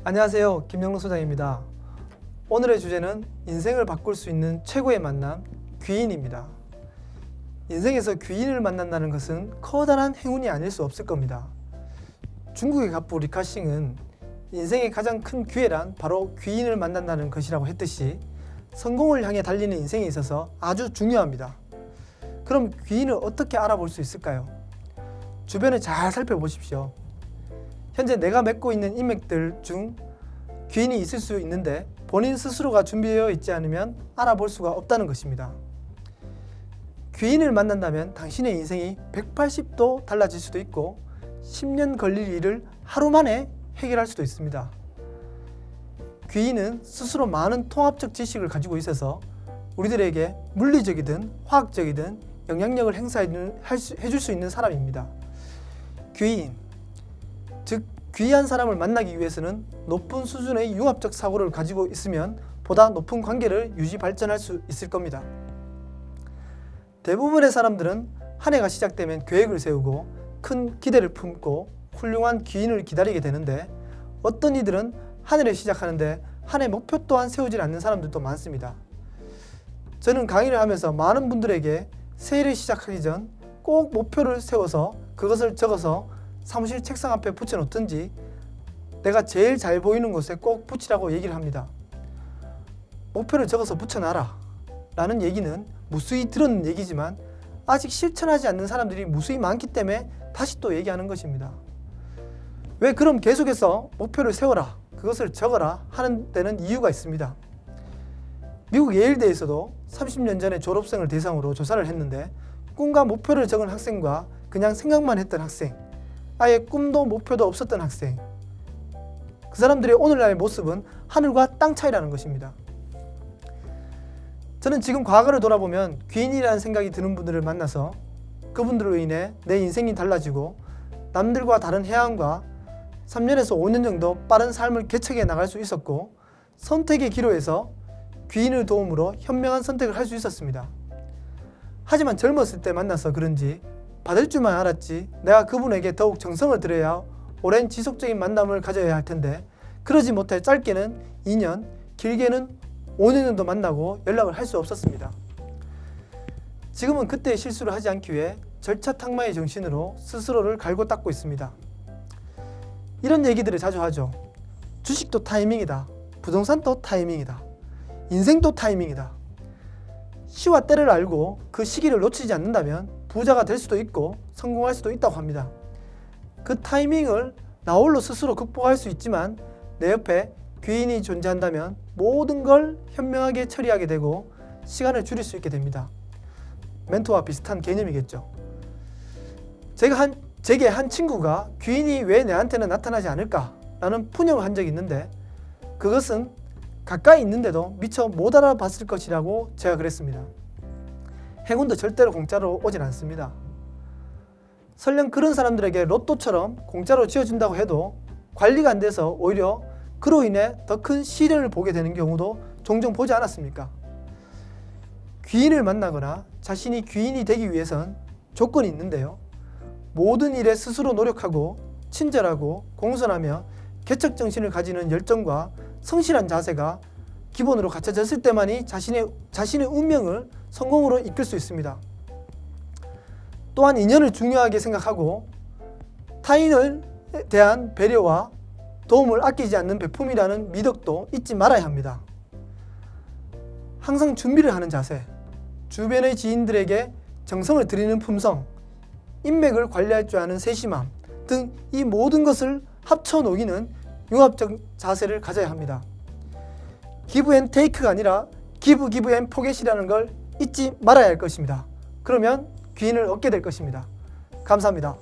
안녕하세요. 김영록 소장입니다. 오늘의 주제는 인생을 바꿀 수 있는 최고의 만남, 귀인입니다. 인생에서 귀인을 만난다는 것은 커다란 행운이 아닐 수 없을 겁니다. 중국의 갑부 리카싱은 인생의 가장 큰 기회란 바로 귀인을 만난다는 것이라고 했듯이 성공을 향해 달리는 인생에 있어서 아주 중요합니다. 그럼 귀인을 어떻게 알아볼 수 있을까요? 주변을 잘 살펴보십시오. 현재 내가 맺고 있는 인맥들 중 귀인이 있을 수 있는데 본인 스스로가 준비되어 있지 않으면 알아볼 수가 없다는 것입니다. 귀인을 만난다면 당신의 인생이 180도 달라질 수도 있고 10년 걸릴 일을 하루 만에 해결할 수도 있습니다. 귀인은 스스로 많은 통합적 지식을 가지고 있어서 우리들에게 물리적이든 화학적이든 영향력을 해줄 수 있는 사람입니다. 귀인, 즉 귀한 사람을 만나기 위해서는 높은 수준의 융합적 사고를 가지고 있으면 보다 높은 관계를 유지 발전할 수 있을 겁니다. 대부분의 사람들은 한 해가 시작되면 계획을 세우고 큰 기대를 품고 훌륭한 귀인을 기다리게 되는데 어떤 이들은 한 해를 시작하는데 한 해 목표 또한 세우지 않는 사람들도 많습니다. 저는 강의를 하면서 많은 분들에게 새해를 시작하기 전 꼭 목표를 세워서 그것을 적어서 사무실 책상 앞에 붙여놓든지 내가 제일 잘 보이는 곳에 꼭 붙이라고 얘기를 합니다. 목표를 적어서 붙여놔라 라는 얘기는 무수히 들은 얘기지만 아직 실천하지 않는 사람들이 무수히 많기 때문에 다시 또 얘기하는 것입니다. 왜 그럼 계속해서 목표를 세워라, 그것을 적어라 하는 데는 이유가 있습니다. 미국 예일대에서도 30년 전에 졸업생을 대상으로 조사를 했는데 꿈과 목표를 적은 학생과 그냥 생각만 했던 학생, 아예 꿈도 목표도 없었던 학생, 그 사람들의 오늘날의 모습은 하늘과 땅 차이라는 것입니다. 저는 지금 과거를 돌아보면 귀인이라는 생각이 드는 분들을 만나서 그분들로 인해 내 인생이 달라지고 남들과 다른 해안과 3년에서 5년 정도 빠른 삶을 개척해 나갈 수 있었고 선택의 기로에서 귀인을 도움으로 현명한 선택을 할 수 있었습니다. 하지만 젊었을 때 만나서 그런지 받을 줄만 알았지 내가 그분에게 더욱 정성을 들여야 오랜 지속적인 만남을 가져야 할 텐데 그러지 못해 짧게는 2년, 길게는 5년 정도 만나고 연락을 할 수 없었습니다. 지금은 그때의 실수를 하지 않기 위해 절차탁마의 정신으로 스스로를 갈고 닦고 있습니다. 이런 얘기들을 자주 하죠. 주식도 타이밍이다. 부동산도 타이밍이다. 인생도 타이밍이다. 시와 때를 알고 그 시기를 놓치지 않는다면 부자가 될 수도 있고 성공할 수도 있다고 합니다. 그 타이밍을 나 홀로 스스로 극복할 수 있지만 내 옆에 귀인이 존재한다면 모든 걸 현명하게 처리하게 되고 시간을 줄일 수 있게 됩니다. 멘토와 비슷한 개념이겠죠. 제게 한 친구가 귀인이 왜 내한테는 나타나지 않을까라는 푸념을 한 적이 있는데 그것은 가까이 있는데도 미처 못 알아봤을 것이라고 제가 그랬습니다. 행운도 절대로 공짜로 오진 않습니다. 설령 그런 사람들에게 로또처럼 공짜로 지어준다고 해도 관리가 안 돼서 오히려 그로 인해 더 큰 시련을 보게 되는 경우도 종종 보지 않았습니까? 귀인을 만나거나 자신이 귀인이 되기 위해선 조건이 있는데요. 모든 일에 스스로 노력하고 친절하고 공손하며 개척정신을 가지는 열정과 성실한 자세가 기본으로 갖춰졌을 때만이 자신의 운명을 성공으로 이끌 수 있습니다. 또한 인연을 중요하게 생각하고 타인을 대한 배려와 도움을 아끼지 않는 베품이라는 미덕도 잊지 말아야 합니다. 항상 준비를 하는 자세, 주변의 지인들에게 정성을 들이는 품성, 인맥을 관리할 줄 아는 세심함 등 이 모든 것을 합쳐 놓이는 융합적 자세를 가져야 합니다. 기브 앤 테이크가 아니라 기브 앤 포겟이라는 걸 잊지 말아야 할 것입니다. 그러면 귀인을 얻게 될 것입니다. 감사합니다.